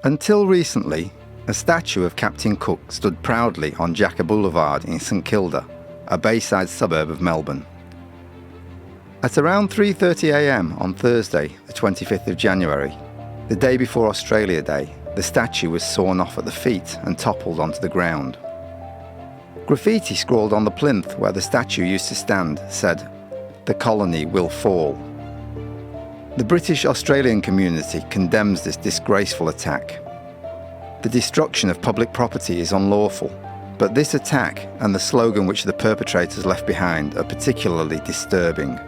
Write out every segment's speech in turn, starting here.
Until recently, a statue of Captain Cook stood proudly on Jacka Boulevard in St Kilda, a bayside suburb of Melbourne. At around 3:30 a.m. on Thursday, the 25th of January, the day before Australia Day, the statue was sawn off at the feet and toppled onto the ground. Graffiti scrawled on the plinth where the statue used to stand said, "The colony will fall." The British Australian community condemns this disgraceful attack. The destruction of public property is unlawful, but this attack and the slogan which the perpetrators left behind are particularly disturbing.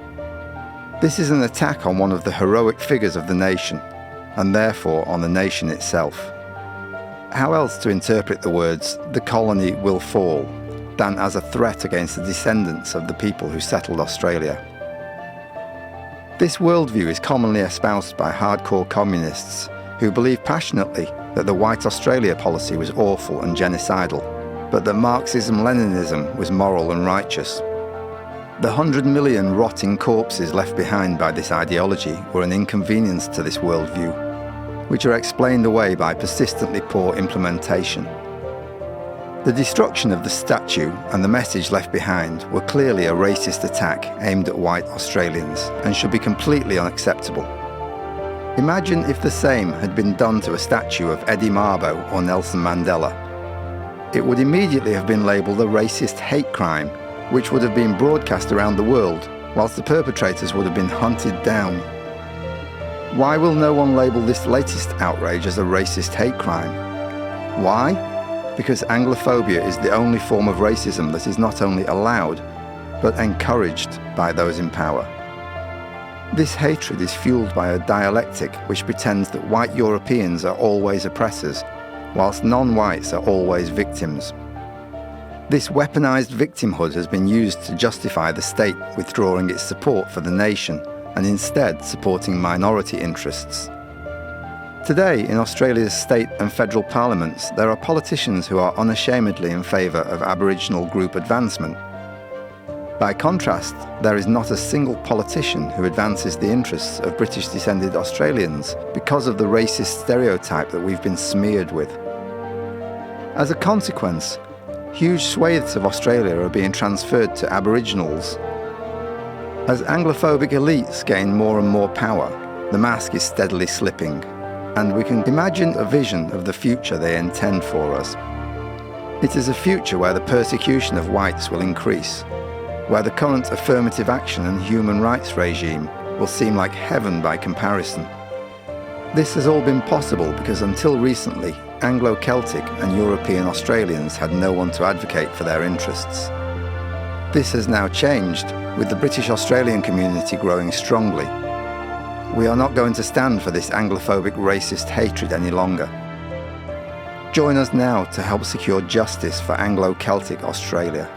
This is an attack on one of the heroic figures of the nation, and therefore on the nation itself. How else to interpret the words, "the colony will fall," than as a threat against the descendants of the people who settled Australia? This worldview is commonly espoused by hardcore communists who believe passionately that the White Australia policy was awful and genocidal, but that Marxism-Leninism was moral and righteous. The 100 million rotting corpses left behind by this ideology were an inconvenience to this worldview, which are explained away by persistently poor implementation. The destruction of the statue and the message left behind were clearly a racist attack aimed at white Australians and should be completely unacceptable. Imagine if the same had been done to a statue of Eddie Mabo or Nelson Mandela. It would immediately have been labelled a racist hate crime, which would have been broadcast around the world, whilst the perpetrators would have been hunted down. Why will no one label this latest outrage as a racist hate crime? Why? Because Anglophobia is the only form of racism that is not only allowed, but encouraged by those in power. This hatred is fueled by a dialectic which pretends that white Europeans are always oppressors, whilst non-whites are always victims. This weaponized victimhood has been used to justify the state withdrawing its support for the nation and instead supporting minority interests. Today, in Australia's state and federal parliaments, there are politicians who are unashamedly in favour of Aboriginal group advancement. By contrast, there is not a single politician who advances the interests of British-descended Australians because of the racist stereotype that we've been smeared with. As a consequence, huge swathes of Australia are being transferred to Aboriginals. As Anglophobic elites gain more and more power, the mask is steadily slipping, and we can imagine a vision of the future they intend for us. It is a future where the persecution of whites will increase, where the current affirmative action and human rights regime will seem like heaven by comparison. This has all been possible because until recently, Anglo-Celtic and European Australians had no one to advocate for their interests. This has now changed, with the British Australian community growing strongly. We are not going to stand for this Anglophobic racist hatred any longer. Join us now to help secure justice for Anglo-Celtic Australia.